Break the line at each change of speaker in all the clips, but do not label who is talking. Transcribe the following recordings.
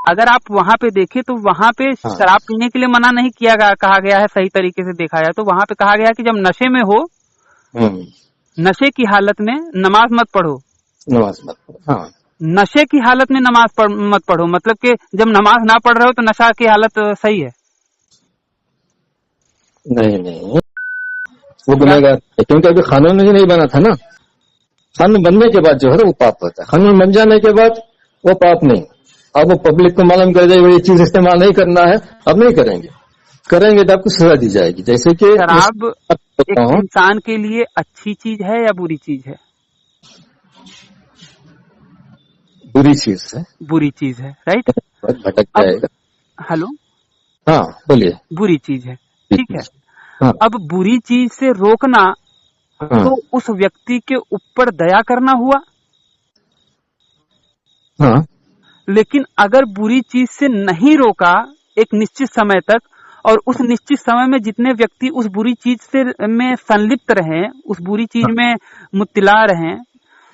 अगर आप वहाँ पे देखें तो वहाँ पे शराब पीने के लिए मना नहीं किया गया, कहा गया है सही तरीके से देखा जाए तो वहाँ पे कहा गया है कि जब नशे में हो, नशे की हालत में नमाज मत पढ़ो,
नमाज मत पढ़ो। हाँ,
नशे की हालत में नमाज मत पढ़ो, मतलब कि जब नमाज ना पढ़ रहे हो तो नशा की हालत सही है?
नहीं वो गुनहगार है, क्योंकि अभी कानून ही नहीं बना था ना। कानून बनने के बाद जो है वो पाप होता है, कानून बन जाने के बाद वो पाप नहीं। अब वो पब्लिक को मालूम कर जाएगा ये चीज इस्तेमाल नहीं करना है, अब नहीं करेंगे तो आपको सजा दी जाएगी। जैसे कि
शराब एक इंसान के लिए अच्छी चीज है या बुरी चीज है?
बुरी चीज है,
बुरी चीज है, राइट?
भटक जाएगा।
हेलो,
हाँ बोलिए।
बुरी चीज है, ठीक है।
हाँ,
अब बुरी चीज से रोकना तो उस व्यक्ति के ऊपर दया करना हुआ।
हाँ,
लेकिन अगर बुरी चीज से नहीं रोका एक निश्चित समय तक, और उस निश्चित समय में जितने व्यक्ति उस बुरी चीज से में संलिप्त रहे, उस बुरी चीज में मुत्तला रहे,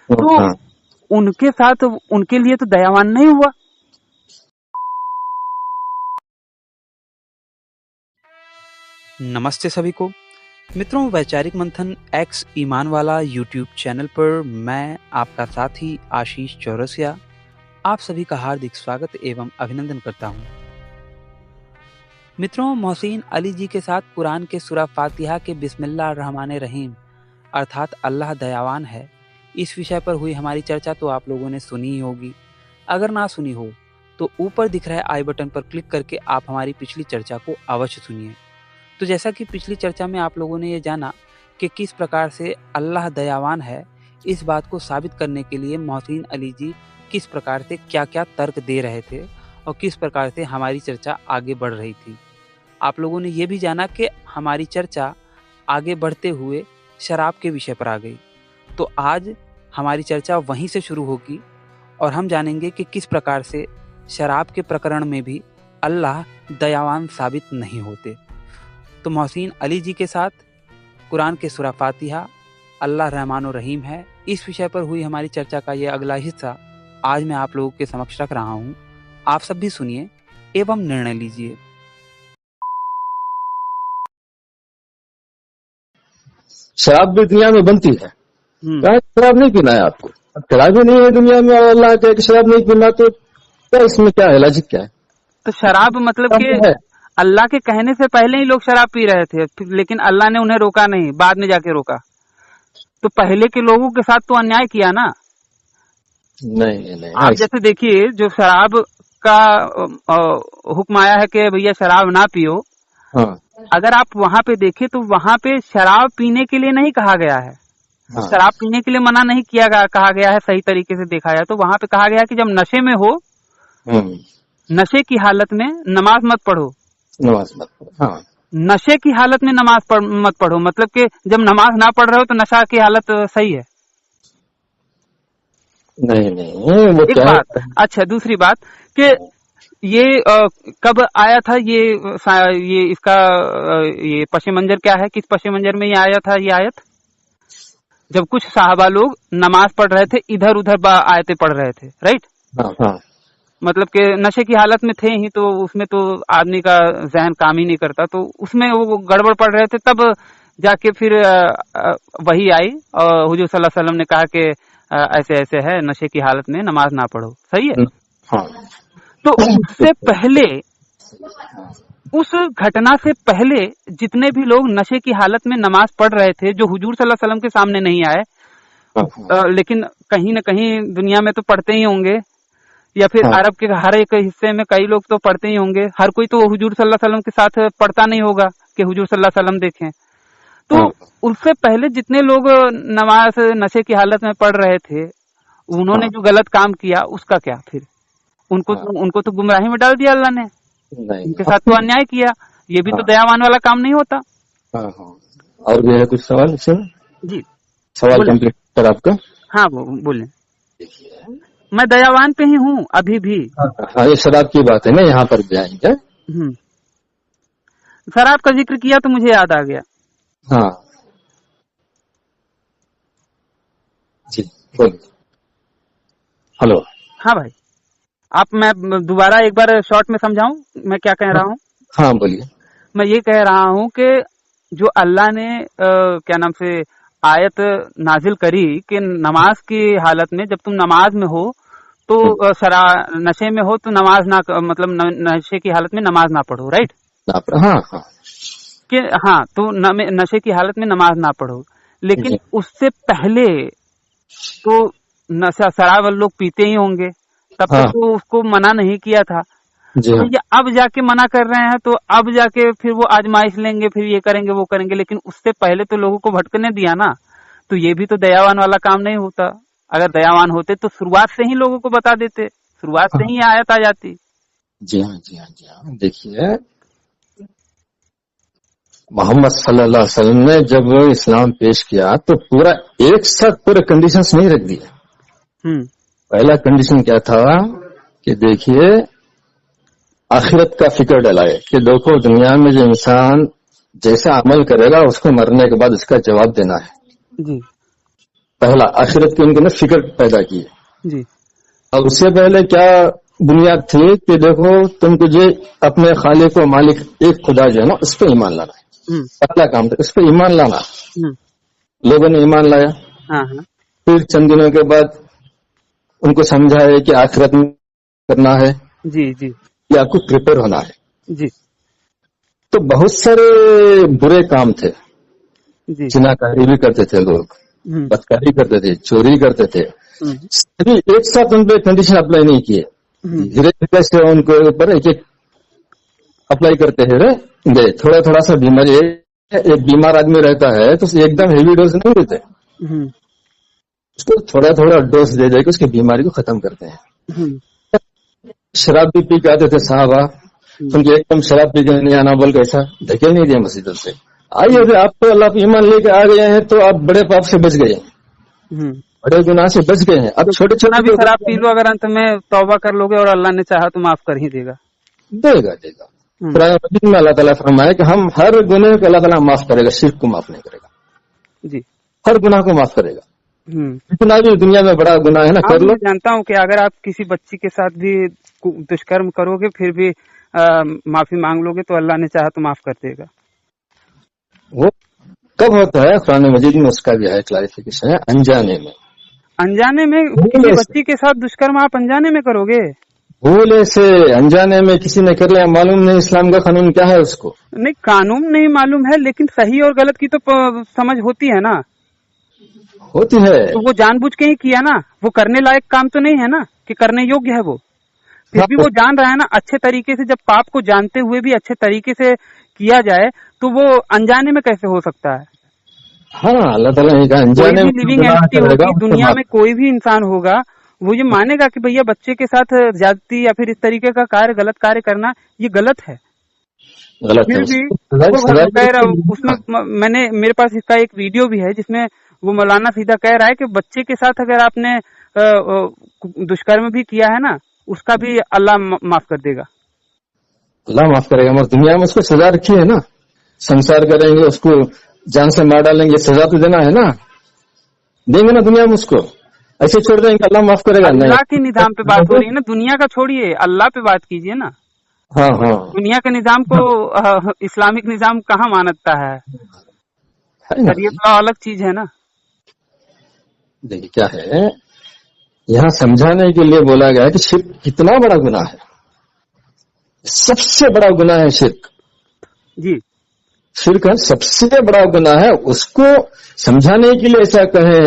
तो उनके साथ उनके लिए तो दयावान नहीं हुआ। नमस्ते सभी को मित्रों, वैचारिक मंथन एक्स ईमान वाला यूट्यूब चैनल पर मैं आपका साथी आशीष चौरसिया आप सभी का हार्दिक स्वागत एवं अभिनंदन करता हूं। मित्रों, मोहसिन अली जी के साथ कुरान के सूरा फातिहा के बिस्मिल्लाह रहमान रहीम अर्थात अल्लाह दयावान है, इस विषय पर हुई हमारी चर्चा तो आप लोगों ने सुनी ही होगी। अगर ना सुनी हो तो ऊपर दिख रहे आई बटन पर क्लिक करके आप हमारी पिछली चर्चा को अवश्य सुनिए। तो जैसा कि पिछली चर्चा में आप लोगों ने ये जाना कि किस प्रकार से अल्लाह दयावान है, इस बात को साबित करने के लिए मोहसिन अली जी किस प्रकार से क्या क्या तर्क दे रहे थे और किस प्रकार से हमारी चर्चा आगे बढ़ रही थी। आप लोगों ने ये भी जाना कि हमारी चर्चा आगे बढ़ते हुए शराब के विषय पर आ गई। तो आज हमारी चर्चा वहीं से शुरू होगी और हम जानेंगे कि किस प्रकार से शराब के प्रकरण में भी अल्लाह दयावान साबित नहीं होते। तो मोहसिन अली जी के साथ कुरान के सूरा फातिहा अल्लाह रहमान रहीम है, इस विषय पर हुई हमारी चर्चा का ये अगला हिस्सा आज मैं आप लोगों के समक्ष रख रहा हूँ। आप सब भी सुनिए एवं निर्णय लीजिए।
शराब भी दुनिया में बनती है, शराब नहीं पीना है आपको, शराब ही नहीं है दुनिया में और अल्लाह कहे कि शराब नहीं पीना, तो क्या इसमें क्या है, लॉजिक क्या है?
तो शराब मतलब कि अल्लाह के कहने से पहले ही लोग शराब पी रहे थे, लेकिन अल्लाह ने उन्हें रोका नहीं, बाद में जाके रोका। तो पहले के लोगों के साथ तो अन्याय किया ना।
नहीं
आप जैसे देखिए, जो शराब का हुक्म आया है कि भैया शराब ना पियो, अगर आप वहाँ पे देखें तो वहाँ पे शराब पीने के लिए नहीं कहा गया है, शराब पीने के लिए मना नहीं किया गया, कहा गया है सही तरीके से देखा जाए तो वहाँ पे कहा गया है कि जब नशे में हो, नशे की हालत में नमाज मत पढ़ो, नशे की हालत में नमाज मत पढ़ो, मतलब कि जब नमाज ना पढ़ रहे हो तो नशा की हालत सही है?
नहीं वो
एक बात। अच्छा, दूसरी बात कि ये कब आया था ये इसका ये पश मंजर क्या है, किस पश मंजर में ये आया था ये आयत? जब कुछ साहबा लोग नमाज पढ़ रहे थे, इधर उधर आयतें पढ़ रहे थे, राइट? मतलब कि नशे की हालत में थे ही, तो उसमें तो आदमी का जहन काम ही नहीं करता, तो उसमें वो गड़बड़ पड़ रहे थे। तब जाके फिर वही आई और हुजूर सल्लल्लाहु अलैहि वसल्लम ने कहा कि ऐसे ऐसे है, नशे की हालत में नमाज ना पढ़ो, सही है? तो उससे पहले, उस घटना से पहले जितने भी लोग नशे की हालत में नमाज पढ़ रहे थे, जो हुजूर सल्लल्लाहु अलैहि वसल्लम के सामने नहीं आए, लेकिन कहीं न कहीं दुनिया में तो पढ़ते ही होंगे, या फिर अरब के हर एक हिस्से में कई लोग तो पढ़ते ही होंगे, हर कोई तो हुजूर सल्लल्लाहु अलैहि वसल्लम के साथ पढ़ता नहीं होगा कि हुजूर सल्लल्लाहु अलैहि वसल्लम देखें। तो उससे पहले जितने लोग नमाज नशे की हालत में पढ़ रहे थे, उन्होंने जो गलत काम किया उसका क्या? फिर उनको तो गुमराही में डाल दिया अल्लाह ने, उनके साथ तो अन्याय किया। ये भी तो दयावान वाला काम नहीं होता।
और भी है कुछ सवाल जी? सवाल कंप्लीट कर आपका।
हाँ बोलें। मैं दयावान पे ही हूँ अभी भी।
हाँ, ये शराब की बात है ना, यहाँ पर भी आएंगे।
शराब का जिक्र किया तो मुझे याद आ गया।
हाँ जी बोलिए। हेलो।
हाँ भाई। आप, मैं दोबारा एक बार शॉर्ट में समझाऊं मैं क्या कह रहा हूँ।
हाँ बोलिए।
मैं ये कह रहा हूँ कि जो अल्लाह ने क्या नाम से आयत नाजिल करी कि नमाज की हालत में, जब तुम नमाज में हो तो नशे में हो तो नमाज ना, मतलब नशे की हालत में नमाज ना पढ़ो, राइट।
हाँ हाँ
कि हाँ, तो नशे की हालत में नमाज ना पढ़ो, लेकिन
जी
उससे पहले तो नशा शराब लोग पीते ही होंगे, तब
हाँ
तक तो उसको मना नहीं किया था।
जी
तो
हाँ
भैया अब जाके मना कर रहे हैं, तो अब जाके फिर वो आजमाइश लेंगे, फिर ये करेंगे वो करेंगे, लेकिन उससे पहले तो लोगों को भटकने दिया ना। तो ये भी तो दयावान वाला काम नहीं होता। अगर दयावान होते तो शुरुआत से ही लोगों को बता देते, शुरुआत से
हाँ
ही आयत आ जाती।
जी हाँ जी हाँ जी हाँ। देखिए, मोहम्मद सल्लल्लाहु अलैहि वसल्लम ने जब इस्लाम पेश किया तो पूरा एक साथ पूरे कंडीशंस नहीं रख दिए।
हम्म
पहला कंडीशन क्या था कि देखिए, आखिरत का फिक्र डलाए कि देखो दुनिया में जो इंसान जैसा अमल करेगा उसको मरने के बाद उसका जवाब देना है।
जी
पहला आखिरत की उनके ने फिक्र पैदा की है।
जी
और उससे पहले क्या बुनियाद थी कि देखो तुम तुझे अपने खालिक व मालिक एक खुदा जो है ना उस पर ईमान लाना है। पहला काम था, उस पर ईमान लाना। लोगों ने ईमान लाया।
हाँ हाँ
फिर चंद दिनों के बाद उनको समझाया कि आखिरत में करना है,
जी जी
कि आपको प्रिपेयर होना है।
जी
तो बहुत सारे बुरे काम थे,
जी
जिनाकारी भी करते थे लोग,
हम्म
बदकारी करते थे, चोरी करते थे।
हम्म
सभी एक साथ उन पर कंडीशन अप्लाई नहीं किए, धीरे धीरे से उनके ऊपर एक एक अप्लाई करते हैं गए। थोड़ा थोड़ा सा बीमारी, एक बीमार आदमी रहता है तो एकदम हेवी डोज नहीं देते,
हम्म
उसको थोड़ा थोड़ा डोज दे दे के उसकी बीमारी को खत्म करते हैं।
हम्म
शराब भी पी के आते थे साहबा, उनके एकदम शराब पी के नहीं आना बोल के ऐसा धकेल नहीं दिया मस्जिद से। आइए अगर आप तो अल्लाह पे ईमान लेके आ गए हैं तो आप बड़े पाप से बच गए, बड़े गुनाह से बच गए हैं। अब छोटे
कितना भी
छोटे
शराब पी लो, अगर अंत में तौबा कर लोगे और अल्लाह ने चाहा तो माफ कर ही देगा।
देगा देगा। कुरान मजीद में अल्लाह ताला फरमाया कि हम हर गुनाह को अल्लाह ताला माफ करेगा, शिर्क को माफ नहीं करेगा।
जी
हर गुनाह को माफ करेगा। इतना भी दुनिया में बड़ा गुनाह है ना, कर लो।
मैं जानता हूँ कि अगर आप किसी बच्ची के साथ भी दुष्कर्म करोगे फिर भी माफी मांग लोगे तो अल्लाह ने चाहा तो माफ कर देगा।
वो कब होता है? कुरान मजीद में उसका भी है क्लैरिफिकेशन है, अनजाने में।
अनजाने में किसी बच्ची के साथ दुष्कर्म आप अनजाने में करोगे?
भूले से अनजाने में किसी ने कर लिया, मालूम नहीं इस्लाम का कानून क्या है उसको।
नहीं, कानून नहीं मालूम है, लेकिन सही और गलत की तो समझ होती है ना।
होती है
तो वो जानबूझ के ही किया ना, वो करने लायक काम तो नहीं है ना कि करने योग्य है वो, फिर भी वो जान रहा है ना। अच्छे तरीके से, जब पाप को जानते हुए भी अच्छे तरीके से किया जाए तो वो अनजाने में कैसे हो सकता है?
हाँ, अल्लाह ताला ने कहा अनजाने में
लिविंग एंटिटी होगी दुनिया में, कोई भी इंसान होगा वो ये मानेगा कि भैया बच्चे के साथ ज्यादती या फिर इस तरीके का कार्य, गलत कार्य करना ये गलत है।
गलत
फिर
है
भी वो कह रहा, उसमें मैंने, मेरे पास इसका एक वीडियो भी है जिसमें वो मौलाना सीधा कह रहा है कि बच्चे के साथ अगर आपने दुष्कर्म भी किया है ना, उसका भी अल्लाह माफ कर देगा।
अल्लाह माफ करेगा, मगर दुनिया में उसको सजा रखी है ना। संसार करेंगे, उसको जान से मार डालेंगे, सजा तो देना है ना, देंगे ना दुनिया में उसको। ऐसे छोड़ देंगे अल्लाह माफ करेगा? नहीं।
अल्लाह के निजाम पे बात हो रही है ना, दुनिया का छोड़िए, अल्लाह पे बात कीजिए ना।
हाँ हाँ,
दुनिया के निजाम को इस्लामिक निजाम कहाँ मानता है? शरीयत लॉ अलग चीज है ना।
देखिए क्या है, यहाँ समझाने के लिए बोला गया है कि शिर्क कितना बड़ा गुनाह है, सबसे बड़ा गुनाह है शिर्क।
जी,
शिर्क है सबसे बड़ा गुनाह है, उसको समझाने के लिए ऐसा कहे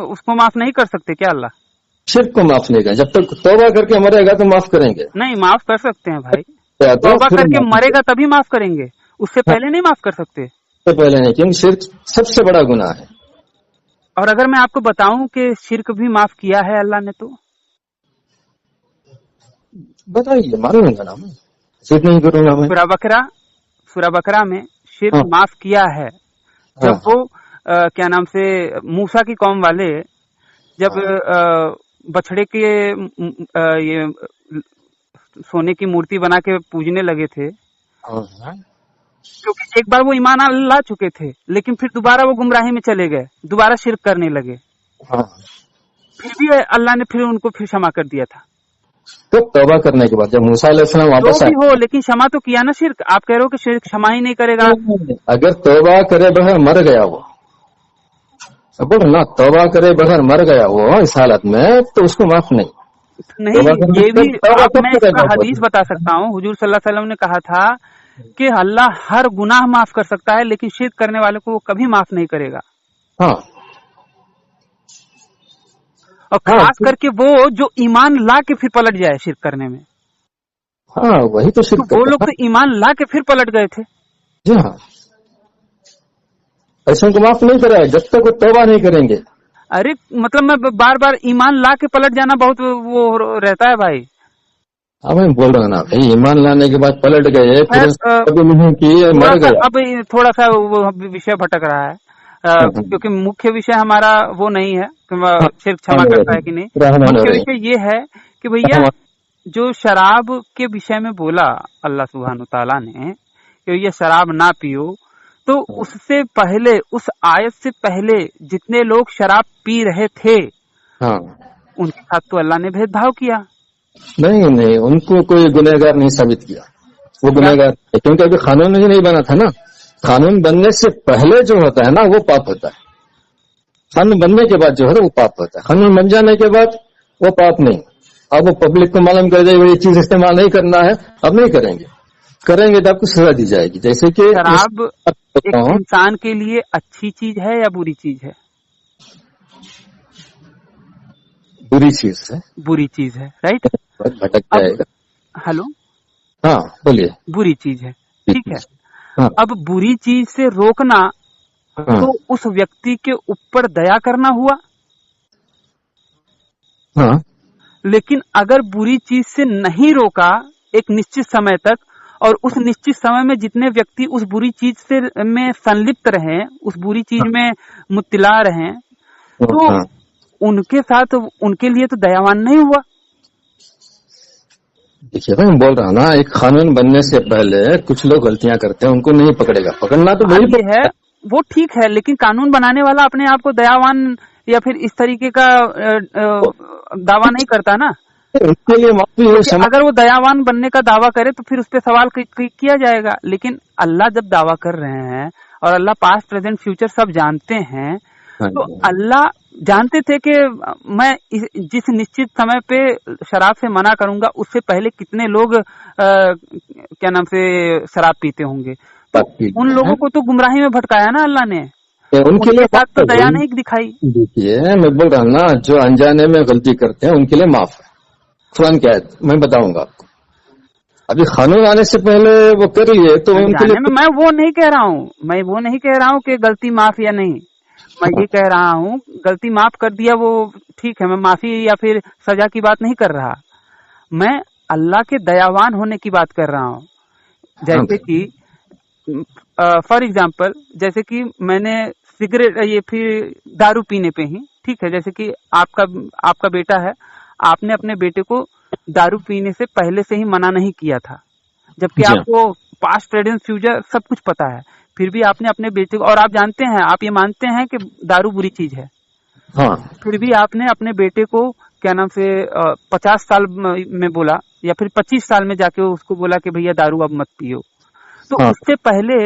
उसको माफ नहीं कर सकते क्या अल्लाह?
शिर्क को माफ नहीं करें, जब तक तौबा करके मरेगा तो माफ करेंगे।
नहीं, माफ कर सकते हैं भाई, तौबा करके मरेगा तभी माफ करेंगे, उससे पहले नहीं माफ कर सकते।
उससे पहले नहीं, क्योंकि शिर्क सबसे बड़ा गुनाह है।
और अगर मैं आपको बताऊं कि शिर्क भी माफ किया है अल्लाह ने, तो
बताइए, मालूम है नाम, शिर्क नहीं करूंगा मैं।
सूरा बकरा में शिर्क माफ किया है। जब वो क्या नाम से मूसा की कौम वाले जब बछड़े के ये सोने की मूर्ति बना के पूजने लगे थे, क्योंकि एक बार वो ईमान ला चुके थे, लेकिन फिर दोबारा वो गुमराही में चले गए, दोबारा शिर्क करने लगे। फिर भी अल्लाह ने फिर उनको फिर क्षमा कर दिया था।
तो तौबा करने के बाद जब मूसा अलैहिस्सलाम वापस
जो भी हो, लेकिन क्षमा तो किया ना शिर्क। आप कह रहे हो कि शिर्क क्षमा ही नहीं करेगा।
आए, अगर तौबा करे बगैर मर गया वो, बोलो ना, तौबा करे बगैर मर गया वो इस हालत में, तो उसको माफ नहीं।
नहीं, ये भी मैं इसका हदीस बता सकता हूँ। हुजूर सल्लल्लाहु अलैहि वसल्लम ने कहा था कि अल्लाह हर गुनाह माफ कर सकता है, लेकिन शिर्क करने वाले को वो कभी माफ नहीं करेगा।
हाँ,
और खास करके वो जो ईमान ला के फिर पलट जाए शिर्क करने में।
हाँ, वही तो शिर्क
तो वो लोग तो ईमान ला के फिर पलट गए थे।
जी हाँ, ऐसे को माफ नहीं कराया जब तक वो तौबा नहीं करेंगे।
अरे मतलब मैं बार बार ईमान ला के पलट जाना बहुत वो रहता है भाई।
हाँ, मैं बोल रहा हूँ ना भाई, ईमान लाने के बाद पलट गए, फिर कभी नहीं किए, मर गए।
अब थोड़ा सा वो विषय भटक रहा है, क्योंकि मुख्य विषय हमारा वो नहीं है कि शिर्क क्षमा करता है कि नहीं। मुख्य विषय ये है कि भैया जो शराब के विषय में बोला अल्लाह सुब्हानहू तआला ने कि ये शराब ना पियो, तो उससे पहले, उस आयत से पहले जितने लोग शराब पी रहे थे,
हाँ,
उनके साथ तो अल्लाह ने भेदभाव किया।
नहीं, उनको कोई गुनहगार नहीं साबित किया। वो गुनहगार, क्योंकि अभी कानून ही नहीं बना था ना। कानून बनने से पहले जो होता है ना वो पाप होता है, कानून बनने के बाद जो है वो पाप होता है। कानून बन जाने के बाद वो पाप नहीं। अब वो पब्लिक को मालूम कर देगा ये चीज इस्तेमाल नहीं करना है, अब नहीं करेंगे तो आपको सजा दी जाएगी। जैसे कि
शराब एक इंसान के लिए अच्छी चीज है या बुरी चीज है?
बुरी चीज है।
बुरी चीज है, राइट।
भटक जाएगा।
हेलो,
हाँ बोलिए।
बुरी चीज है, ठीक है।
हाँ।
अब बुरी चीज से रोकना,
हाँ।
तो उस व्यक्ति के ऊपर दया करना हुआ।
हाँ।
लेकिन अगर बुरी चीज से नहीं रोका एक निश्चित समय तक, और उस निश्चित समय में जितने व्यक्ति उस बुरी चीज से में संलिप्त रहे, उस बुरी चीज में मुत्तला रहे, तो उनके साथ, उनके लिए तो दयावान नहीं हुआ।
देखिए मैं बोल रहा हूँ ना, एक कानून बनने से पहले कुछ लोग गलतियां करते हैं, उनको नहीं पकड़ेगा। पकड़ना तो वही
है, वो ठीक है, लेकिन कानून बनाने वाला अपने आप को दयावान या फिर इस तरीके का दावा नहीं करता ना।
उसके लिए माफी हो।
अगर वो दयावान बनने का दावा करे तो फिर उस पर सवाल किया जाएगा। लेकिन अल्लाह जब दावा कर रहे हैं, और अल्लाह पास्ट प्रेजेंट फ्यूचर सब जानते हैं, तो अल्लाह जानते थे कि मैं जिस निश्चित समय पे शराब से मना करूंगा, उससे पहले कितने लोग क्या नाम से शराब पीते होंगे। तो उन लोगों को तो गुमराही में भटकाया ना अल्लाह ने, उनके लिए साथ तो दया नहीं दिखाई।
देखिए मैं बोल रहा हूँ ना, जो अनजाने में गलती करते हैं उनके लिए माफ है। कुरान क्या है मैं बताऊंगा आपको। अभी कानून आने से पहले वो करिए तो उनके लिए।
मैं वो नहीं कह रहा हूँ कि गलती माफ या नहीं। मैं ये कह रहा हूँ गलती माफ कर दिया वो ठीक है, मैं माफी या फिर सजा की बात नहीं कर रहा। मैं अल्लाह के दयावान होने की बात कर रहा हूँ। जैसे कि फॉर एग्जाम्पल, जैसे कि मैंने सिगरेट ये फिर दारू पीने पे ही, ठीक है, जैसे कि आपका बेटा है, आपने अपने बेटे को दारू पीने से पहले से ही मना नहीं किया था, जबकि आपको पास्ट प्रेजेंट फ्यूचर सब कुछ पता है, फिर भी आपने अपने बेटे को, और आप जानते हैं, आप ये मानते हैं कि दारू बुरी चीज है,
हाँ, फिर
भी आपने अपने बेटे को क्या नाम से 50 साल में बोला या फिर 25 साल में जाके उसको बोला कि भैया दारू अब मत पियो। तो उससे पहले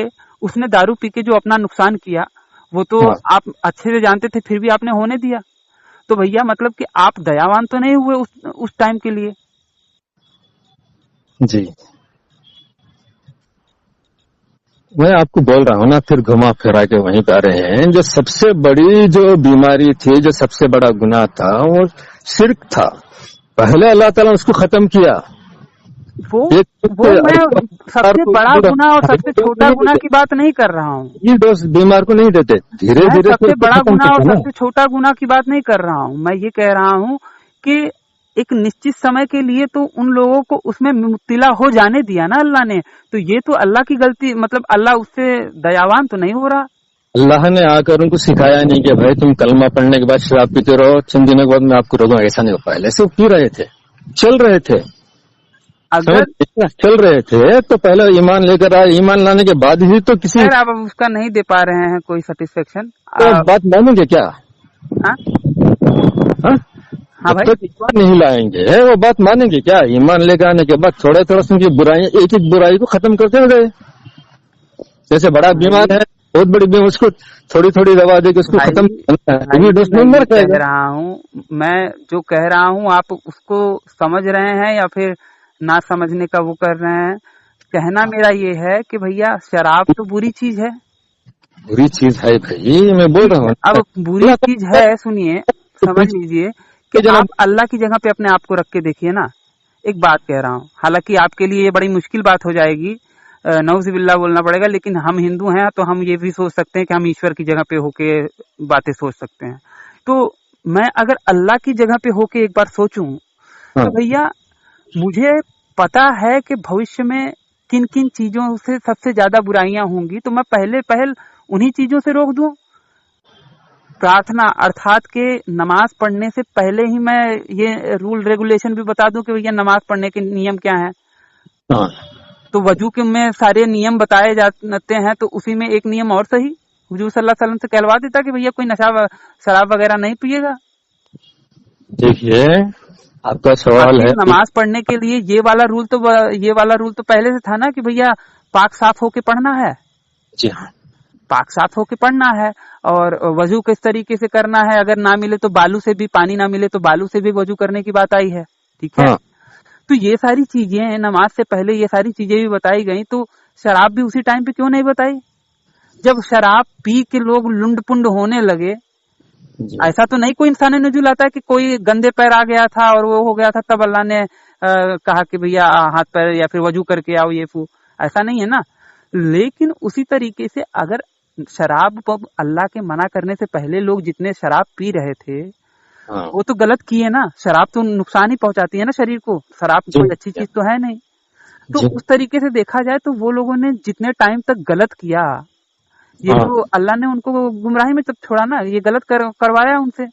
उसने दारू पी के जो अपना नुकसान किया वो तो आप अच्छे से जानते थे, फिर भी आपने होने दिया। तो भैया मतलब कि आप दयावान तो नहीं हुए उस टाइम के लिए।
जी मैं आपको बोल रहा हूँ ना, फिर घुमा फिरा के वहीं पे आ रहे हैं। जो सबसे बड़ी जो बीमारी थी, जो सबसे बड़ा गुनाह था, वो शिर्क था। पहले अल्लाह ताला उसको खत्म किया। वो
मैं सबसे बड़ा गुनाह और सबसे छोटा गुनाह की बात नहीं कर रहा हूँ।
ये दोस्त बीमार को नहीं देते, धीरे धीरे
सबसे बड़ा गुनाह और सबसे छोटा गुनाह की बात नहीं कर रहा हूँ। मैं ये कह रहा हूँ कि एक निश्चित समय के लिए तो उन लोगों को उसमें मुब्तला हो जाने दिया ना अल्लाह ने। तो ये तो अल्लाह की गलती, मतलब अल्लाह उससे दयावान तो नहीं हो रहा।
अल्लाह ने आकर उनको सिखाया नहीं कि भाई तुम कलमा पढ़ने के बाद शराब पीते रहो, चंद दिनों के बाद मैं आपको रोकूंगा, ऐसा नहीं हो। पहले से पी रहे थे, चल रहे थे, अगर चल रहे थे तो पहले ईमान लेकर आए, ईमान लाने के बाद ही तो किसी
आप उसका नहीं दे पा रहे हैं कोई सेटिस्फेक्शन।
तो बात मानेंगे क्या?
हाँ
जब
भाई,
तक ईमान नहीं लाएंगे वो बात मानेंगे क्या? ईमान लेकर आने के बाद थोड़ा थोड़ा उनकी बुराई, एक एक बुराई को खत्म करते हुए गए। जैसे बड़ा बीमार है, बहुत बड़ी बीमार, उसको थोड़ी थोड़ी दवा देकर उसको
भाई,
खत्म करना है,
भाई
डोज
मैं
में मर
ये कह
जाएगा।
रहा हूँ, मैं जो कह रहा हूँ आप उसको समझ रहे हैं या फिर ना समझने का वो कर रहे हैं? कहना मेरा ये है कि भैया शराब तो बुरी चीज है।
बुरी चीज है भाई, मैं बोल
ठीक
रहा
है,
हूँ।
अब बुरी चीज है, सुनिए, समझ लीजिए कि
जनाब,
आप अल्लाह की जगह पे अपने आप को रख के देखिए ना। एक बात कह रहा हूँ, हालांकि आपके लिए ये बड़ी मुश्किल बात हो जाएगी, नऊज़ुबिल्लाह बोलना पड़ेगा, लेकिन हम हिंदू हैं तो हम ये भी सोच सकते हैं कि हम ईश्वर की जगह पे होके बातें सोच सकते हैं। तो मैं अगर अल्लाह की जगह पे होके एक बार सोचूं
हाँ
तो भैया मुझे पता है कि भविष्य में किन किन चीजों से सबसे ज्यादा बुराइयां होंगी, तो मैं पहल उन्हीं चीजों से रोक दूं। प्रार्थना अर्थात के नमाज पढ़ने से पहले ही मैं ये रूल रेगुलेशन भी बता दूं कि भैया नमाज पढ़ने के नियम क्या हैं।
हाँ
तो वजू के में सारे नियम बताए जाते हैं, तो उसी में एक नियम और सही हुजूर सल्लल्लाहु अलैहि वसल्लम से कहलवा देता कि भैया कोई नशा शराब वगैरह नहीं पिएगा।
देखिए, आपका सवाल
बाकी
है।
नमाज पढ़ने के लिए ये वाला रूल तो पहले से था ना कि भैया पाक साफ होके पढ़ना है,
जी हाँ,
पाक साफ होके पढ़ना है, और वजू किस तरीके से करना है, अगर ना मिले तो बालू से भी, पानी ना मिले तो बालू से भी वजू करने की बात आई है। ठीक है,
हाँ
तो ये सारी चीजें नमाज से पहले ये सारी चीजें भी बताई गई, तो शराब भी उसी टाइम पे क्यों नहीं बताई जब शराब पी के लोग लुंड पुंड होने लगे?
जी
ऐसा तो नहीं कोई इंसान नजुल आता है कि कोई गंदे पैर आ गया था और वो हो गया था, तब अल्लाह ने कहा कि भैया हाथ पैर या फिर वजू करके आओ, ये फू, ऐसा नहीं है ना। लेकिन उसी तरीके से अगर शराब अल्लाह के मना करने से पहले लोग जितने शराब पी रहे थे
हाँ
वो तो गलत किए ना। शराब तो नुकसान ही पहुंचाती है ना शरीर को, शराब
जी
कोई अच्छी चीज तो है नहीं। तो
जी
उस तरीके से देखा जाए तो वो लोगों ने जितने टाइम तक गलत किया, ये
हाँ
तो अल्लाह ने उनको गुमराही में तब छोड़ा ना, ये गलत करवाया उनसे।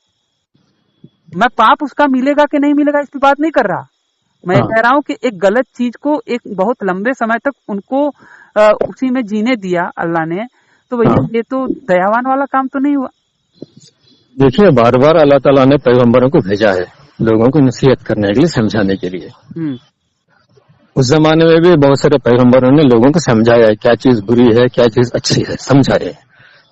मैं पाप उसका मिलेगा कि नहीं मिलेगा इस पे बात नहीं कर रहा, मैं
हाँ
कह रहा हूँ कि एक गलत चीज को एक बहुत लंबे समय तक उनको उसी में जीने दिया अल्लाह ने, तो भैया
हाँ।
ये तो दयावान वाला काम तो नहीं हुआ।
देखिए, बार बार अल्लाह ताला ने पैगंबरों को भेजा है लोगों को नसीहत करने के लिए, समझाने के लिए। उस जमाने में भी बहुत सारे पैगंबरों ने लोगों को समझाया है क्या चीज बुरी है, क्या चीज अच्छी है, समझाए।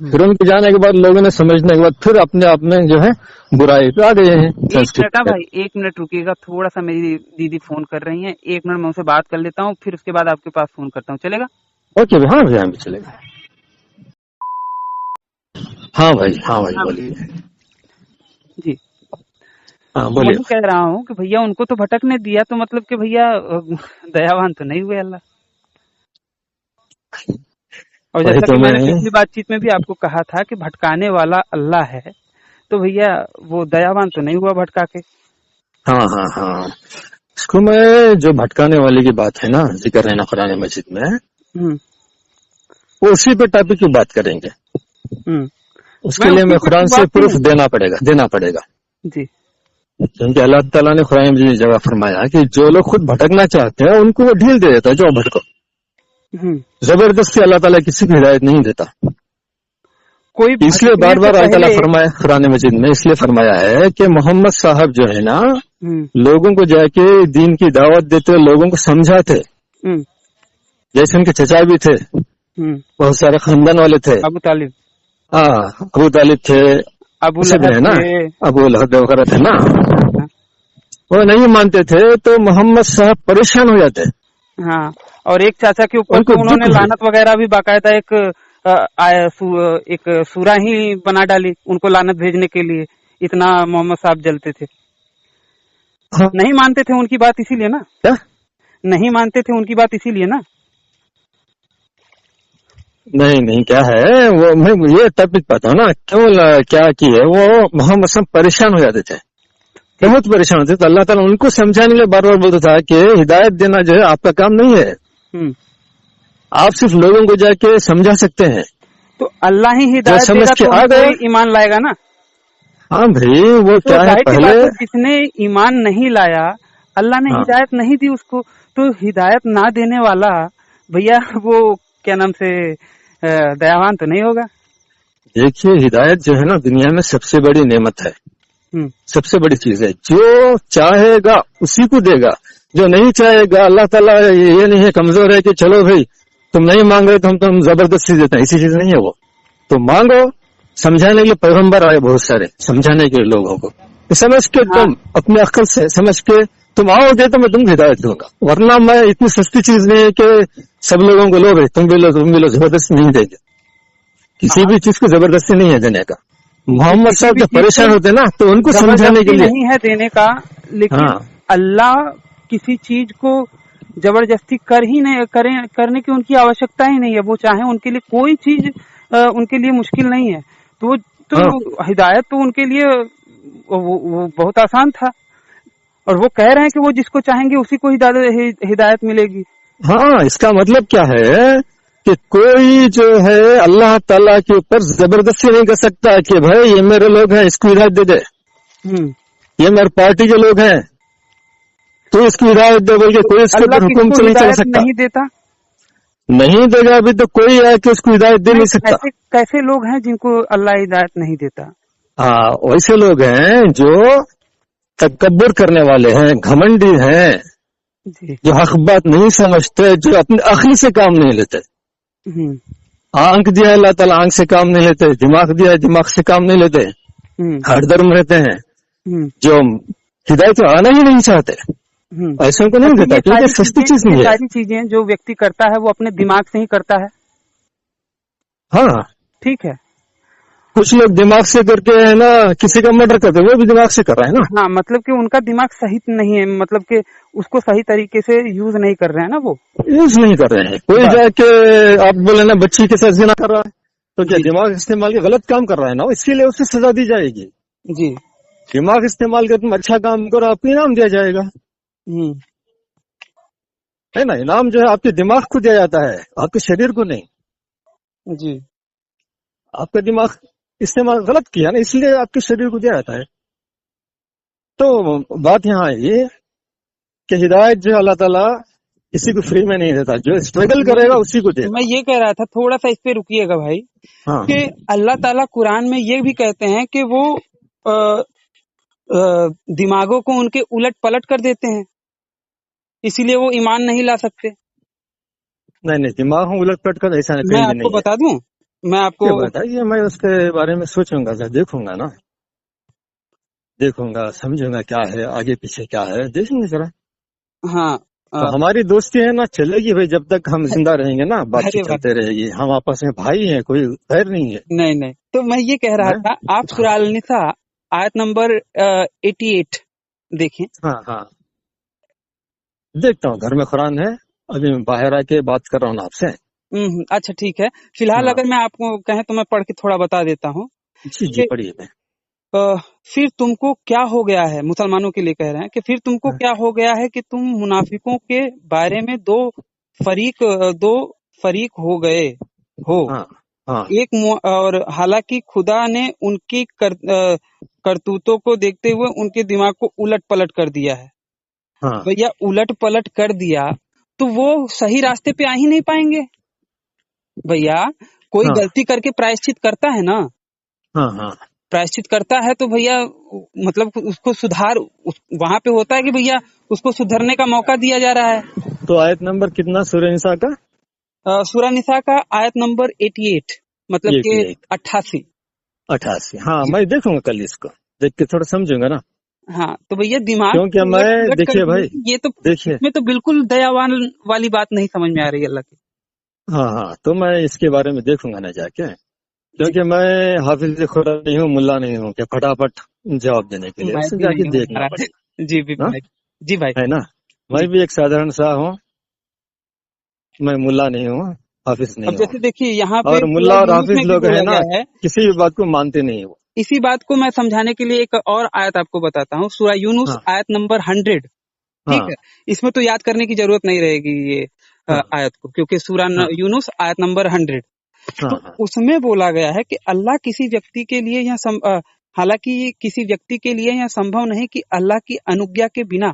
फिर उनके जाने के बाद लोगों ने समझने के बाद फिर अपने आप में जो है बुराई पे आ गए हैं।
एक मिनट भाई, एक मिनट रुकिएगा, थोड़ा सा मेरी दीदी फोन कर रही हैं, एक मिनट मैं उनसे बात कर लेता हूँ, फिर उसके बाद आपके पास फोन करता हूँ, चलेगा?
ओके भाई, हाँ भैया भी चलेगा। हाँ भाई, हाँ भाई,
हाँ
बोलिए।
जी,
हाँ
तो
बोलिए।
वही कह रहा हूँ कि भैया उनको तो भटकने दिया, तो मतलब कि भैया दयावान तो नहीं हुए अल्लाह। और
वही
जैसा
तो
कि मैंने
मैं,
पिछली बातचीत में भी आपको कहा था कि भटकाने वाला अल्लाह है, तो भैया वो दयावान तो नहीं हुआ भटका के।
हाँ हाँ हाँ, इसको मैं जो भटकाने वाले की बात है ना, जिक्र है ना कुरान मजीद में, वो उसी पे टॉपिक की बात करेंगे। उसके लिए मैं कुरान से प्रूफ देना पड़ेगा
जी,
क्योंकि अल्लाह ताला ने कुरान मजीद में जगह फरमाया कि जो लोग खुद भटकना चाहते हैं उनको वो ढील दे देता है, जो भटको। जबरदस्ती अल्लाह ताला किसी की हिदायत नहीं देता।
कोई
इसलिए बार बार अल्लाह ताला फरमाया कुरान मजीद में, इसलिए फरमाया है कि मोहम्मद साहब जो है ना, लोगों को जाके दीन की दावत देते, लोगों को समझाते। जैसे उनके चचा भी थे, बहुत सारे खानदान वाले थे,
अबू तालिब,
अबू तालिब थे,
अबू
सब है ना, अबू लहब वगैरह थे ना, वो नहीं मानते थे तो मोहम्मद साहब परेशान हो जाते।
हाँ, और एक चाचा के ऊपर तो उन्होंने लानत वगैरह भी बाकायदा एक सूरा ही बना डाली उनको लानत भेजने के लिए, इतना मोहम्मद साहब जलते थे। हाँ। नहीं मानते थे उनकी बात इसीलिए ना, क्या नहीं मानते थे उनकी बात इसीलिए ना?
नहीं, क्या है वो, मैं ये टॉपिक पता हूँ ना, क्यों क्या किए वो मोहम्मद साहब परेशान हो जाते थे, बहुत परेशान होते। तो अल्लाह ताला उनको समझाने के लिए बार बार बोलता था कि हिदायत देना जो है आपका काम नहीं है, आप सिर्फ लोगों को जाके समझा सकते हैं। तो
अल्लाह ही हिदायत देगा तो आ गए, ईमान लाएगा ना।
हाँ भाई, वो तो क्या है, पहले
जिसने ईमान नहीं लाया, अल्लाह ने हिदायत नहीं दी उसको, तो हिदायत ना देने वाला भैया वो क्या नाम से दयावान तो नहीं होगा।
देखिए, हिदायत जो है ना दुनिया में सबसे बड़ी नेमत है। सबसे बड़ी चीज है। जो चाहेगा उसी को देगा, जो नहीं चाहेगा, अल्लाह ताला ये नहीं है कमजोर है कि चलो भाई तुम नहीं मांग रहे तो हम तुम जबरदस्ती देते हैं, ऐसी चीज नहीं है वो। तो मांगो, समझाने के लिए पैगंबर आए बहुत सारे, समझाने के लिए लोगों को, समझ के तुम अपने अक्ल से समझ के तुम आओगे तो मैं तुमको हिदायत दूंगा। वरना मैं इतनी सस्ती चीज नहीं है कि सब लोगों को लो भाई तुम भी लो जबरदस्ती नहीं देंगे, किसी भी चीज को जबरदस्ती नहीं है देने का। मोहम्मद साहब जब परेशान होते ना तो उनको समझाने के लिए
नहीं है देने का, लेकिन अल्लाह किसी चीज को जबरदस्ती करने की उनकी आवश्यकता ही नहीं है। वो चाहे उनके लिए कोई चीज उनके लिए मुश्किल नहीं है, तो हिदायत तो उनके लिए वो बहुत आसान था। और वो कह रहे हैं कि वो जिसको चाहेंगे उसी को हिदायत मिलेगी।
हाँ, इसका मतलब क्या है कि कोई जो है अल्लाह ताला के ऊपर जबरदस्ती नहीं कर सकता कि भाई ये मेरे लोग हैं इसको हिदायत दे दे, ये मेरे पार्टी के लोग हैं तो इसकी हिदायत दे बोल के कोई इसके ऊपर हुक्म से नहीं चल सकता,
नहीं देता,
नहीं देगा अभी तो कोई है कि उसको हिदायत दे नहीं सकता।
कैसे लोग हैं जिनको अल्लाह हिदायत नहीं देता?
हाँ, वैसे लोग हैं जो तकब्बुर करने वाले हैं, घमंडी हैं, जो हक बात नहीं समझते, जो अपने अक्ल से काम नहीं लेते। आंख दिया है अल्लाह ताला, आंख से काम नहीं लेते, दिमाग दिया है दिमाग से काम नहीं लेते, हरदर्म रहते हैं, जो हिदायत तो आना ही नहीं चाहते, ऐसे को नहीं देता क्योंकि सस्ती चीज नहीं है।
सारी चीजें जो व्यक्ति करता है वो अपने दिमाग से ही करता है।
हाँ
ठीक है,
कुछ लोग दिमाग से करके है ना किसी का मर्डर करते हैं, वो भी दिमाग से कर रहा है ना।
हाँ, मतलब कि उनका दिमाग सही नहीं है, मतलब कि उसको सही तरीके से यूज नहीं कर रहे हैं ना, वो
यूज नहीं कर रहे हैं। कोई जाके आप बोले ना बच्ची के साथ जिना कर रहा है तो क्या दिमाग इस्तेमाल के गलत काम कर रहा है ना, इसीलिए उसे सजा दी जाएगी।
जी,
दिमाग इस्तेमाल कर तुम अच्छा काम करो आपको इनाम दिया जाएगा, है ना। इनाम जो है आपके दिमाग को दिया जाता है, आपके शरीर को नहीं।
जी,
आपका दिमाग इस्तेमाल गलत किया ना, इसलिए आपके शरीर को दिया जाता है। तो बात यहाँ ये कि हिदायत जो अल्लाह ताला किसी को फ्री में नहीं देता, जो स्ट्रगल करेगा उसी को देगा।
मैं ये कह रहा था, थोड़ा सा इस पे रुकिएगा भाई। हाँ। कि अल्लाह ताला कुरान में ये भी कहते हैं कि वो दिमागों को उनके उलट पलट कर देते हैं, इसीलिए वो ईमान नहीं ला सकते।
नहीं, दिमाग को उलट पलट कर ऐसा नहीं।
मैं आपको बता दूं, मैं आपको
बताइए, मैं उसके बारे में सोचूंगा, देखूंगा ना, देखूंगा समझूंगा क्या है आगे पीछे क्या है, देखेंगे जरा। हाँ, तो हमारी दोस्ती है ना चलेगी भाई, जब तक हम जिंदा रहेंगे ना बातचीत चलते रहेगी, हम आपस में भाई हैं, कोई खैर नहीं है। नहीं,
तो मैं ये कह रहा था, आप सूरह अल-निसा आयत नंबर 88 देखें।
हाँ, देखता हूँ, घर में कुरान है, अभी मैं बाहर आके बात कर रहा हूँ आपसे।
अच्छा ठीक है, फिलहाल अगर मैं आपको कहें तो मैं पढ़ के थोड़ा बता देता हूँ।
जी पढ़िए।
फिर तुमको क्या हो गया है, मुसलमानों के लिए कह रहे हैं कि फिर तुमको क्या हो गया है कि तुम मुनाफिकों के बारे में दो फरीक हो गए हो। एक और हालांकि खुदा ने उनकी करतूतों को देखते हुए उनके दिमाग को उलट पलट कर दिया है। भैया उलट पलट कर दिया तो वो सही रास्ते पे आ ही नहीं पाएंगे। भैया कोई गलती करके प्रायश्चित करता है ना, प्रायश्चित करता है तो भैया मतलब उसको सुधार वहां पे होता है कि भैया उसको सुधरने का मौका दिया जा रहा है।
तो आयत नंबर कितना सूरह निसा का?
सूरह निसा का आयत नंबर 88, मतलब कि 88।
हाँ, मैं देखूंगा कल, इसको देख के थोड़ा समझूंगा ना।
हाँ, तो भैया दिमाग,
क्योंकि मैं देखिए भाई,
ये तो देखिए इसमें तो बिल्कुल दयावान वाली बात नहीं समझ में आ रही अल्लाह की।
हाँ, तो मैं इसके बारे में देखूंगा ना जाके, क्योंकि मैं हाफिज खुदा नहीं हूँ, मुल्ला नहीं हूँ कि फटाफट जवाब देने के लिए, उससे जाके देखना पड़ेगा।
जी भाई
है ना, मैं भी एक साधारण सा हूँ, मैं मुल्ला नहीं हूँ, हाफिज नहीं हूँ।
जैसे देखिए यहाँ पे
और मुल्ला और हाफिज लोग है ना, किसी भी बात को मानते नहीं वो।
इसी बात को मैं समझाने के लिए एक और आयत आपको बताता हूँ, सूरह यूनुस आयत नंबर 100। ठीक है, इसमें तो याद करने की जरूरत नहीं रहेगी ये आयत को, क्योंकि सूरह यूनुस आयत नंबर 100, तो उसमें बोला गया है कि अल्लाह किसी व्यक्ति के लिए हालांकि किसी व्यक्ति के लिए यह संभव नहीं कि अल्लाह की अनुज्ञा के बिना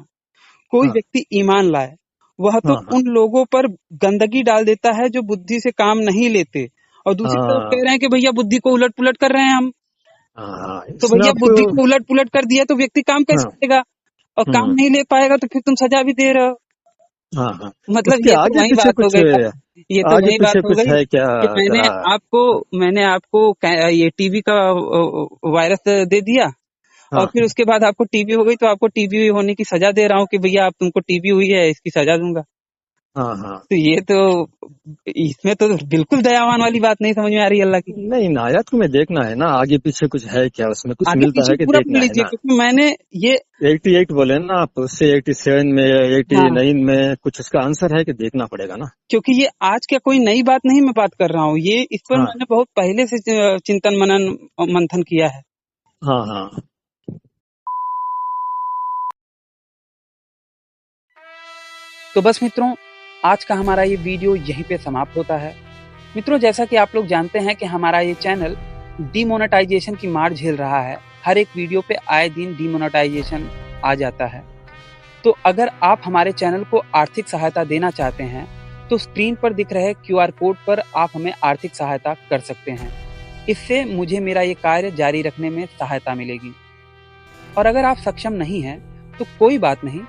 कोई व्यक्ति ईमान लाए, वह तो उन लोगों पर गंदगी डाल देता है जो बुद्धि से काम नहीं लेते। और दूसरी तरफ कह रहे हैं कि भैया बुद्धि को उलट पुलट कर रहे हैं हम।
हाँ,
तो
इसमें
भैया
आपको
बुद्धि को उलट पुलट कर दिया तो व्यक्ति काम कैसे
हाँ,
करेगा, और काम नहीं ले पाएगा तो फिर तुम सजा भी दे रहे हो।
हाँ, हाँ,
मतलब
उसके
ये तो
आगे
वही
पीछे
बात हो
कुछ,
गई ना, ये तो
आगे
वही बात
पीछे
हो
कुछ
गई
है क्या
कि
जरा?
मैंने आपको ये टीबी का वायरस दे दिया, और
हाँ,
फिर उसके बाद आपको टीबी हो गई, तो आपको टीबी होने की सजा दे रहा हूँ कि भैया आप तुमको टीबी हुई है, इसकी सजा दूंगा।
हाँ, हाँ,
तो ये तो, इसमें तो बिल्कुल दयावान वाली बात नहीं समझ में आ रही अल्लाह की।
नहीं, नायत को में देखना है ना, आगे पीछे कुछ है क्या, उसमें कुछ
आगे
मिलता
पीछे
है कि
पूरा पढ़
देखना है
लीजिए,
ना।
क्योंकि मैंने ये,
88 बोले ना आप, उससे 87 में,
हाँ,
89 में कुछ उसका आंसर है कि देखना पड़ेगा ना।
क्योंकि ये आज क्या कोई नई बात नहीं मैं बात कर रहा हूँ, ये इस पर
हाँ,
मैंने बहुत पहले से चिंतन मनन मंथन किया है।
हाँ, हाँ,
तो बस मित्रों, आज का हमारा ये वीडियो यहीं पे समाप्त होता है। मित्रों, जैसा कि आप लोग जानते हैं कि हमारा ये चैनल डीमोनेटाइजेशन की मार झेल रहा है। हर एक वीडियो पे आए दिन डीमोनेटाइजेशन आ जाता है। तो अगर आप हमारे चैनल को आर्थिक सहायता देना चाहते हैं तो स्क्रीन पर दिख रहे QR कोड पर आप हमें आर्थिक सहायता कर सकते हैं। इससे मुझे मेरा ये कार्य जारी रखने में सहायता मिलेगी। और अगर आप सक्षम नहीं हैं तो कोई बात नहीं,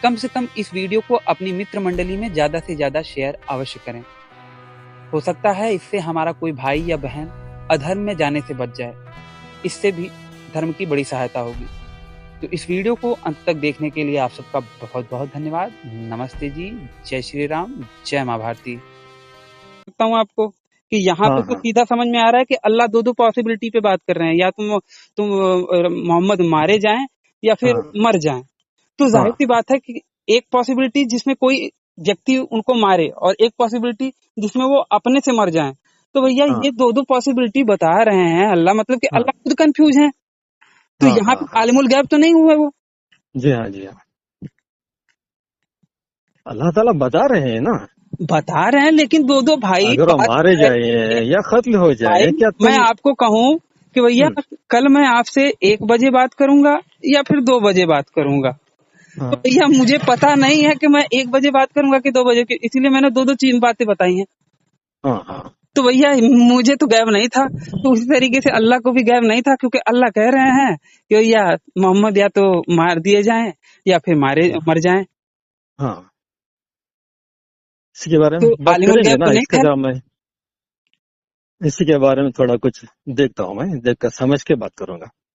कम से कम इस वीडियो को अपनी मित्र मंडली में ज़्यादा से ज़्यादा शेयर अवश्य करें। हो सकता है इससे हमारा कोई भाई या बहन अधर्म में जाने से बच जाए। इससे भी धर्म की बड़ी सहायता होगी। तो इस वीडियो को अंत तक देखने के लिए आप सबका बहुत बहुत धन्यवाद। नमस्ते जी, जय श्री राम, जय माँ भारती। सकता हूँ आपको कि यहाँ
हाँ,
पे तो
हाँ,
सीधा समझ में आ रहा है कि अल्लाह दो पॉसिबिलिटी पे बात कर रहे हैं, या तुम मोहम्मद मारे जाएं या फिर
हाँ,
मर जाएं। तो जाहिर
हाँ,
सी बात है कि एक पॉसिबिलिटी जिसमें कोई व्यक्ति उनको मारे, और एक पॉसिबिलिटी जिसमें वो अपने से मर जाएं। तो भैया
हाँ,
ये दो पॉसिबिलिटी बता रहे हैं अल्लाह, मतलब कि
हाँ,
अल्लाह खुद कंफ्यूज है। तो
हाँ,
यहाँ
हाँ,
पे
हाँ,
आलिमुल गैब तो नहीं हुआ वो।
जी हाँ, जी हाँ, अल्लाह ताला बता रहे हैं ना।
बता रहे हैं, लेकिन दो भाई
अगर वो
बात
मारे
है
जाए या कत्ल हो
भाई,
जाए, क्या
मैं
तुम?
आपको कहूँ कि भैया कल मैं आपसे 1 बजे बात करूंगा या फिर 2 बजे बात करूंगा, तो
हाँ,
भैया मुझे पता नहीं है कि मैं 1 बजे बात करूंगा कि 2 बजे, इसीलिए मैंने दो चीज बातें बताई हैं।
हाँ, हाँ,
तो भैया मुझे तो गैब नहीं था, तो उसी तरीके से अल्लाह को भी गैब नहीं था, क्योंकि अल्लाह कह रहे हैं कि भैया मोहम्मद या तो मार दिए जाएं या फिर मर जाएं।
हाँ, इसके बारे में
तो
बात
आलिमुल
करेंगे
गैब
ना,
तो नहीं
इसका
है।
जवाब मैं, इसी के बारे में थोड़ा कुछ देखता हूँ, मैं देख कर समझ के बात करूंगा।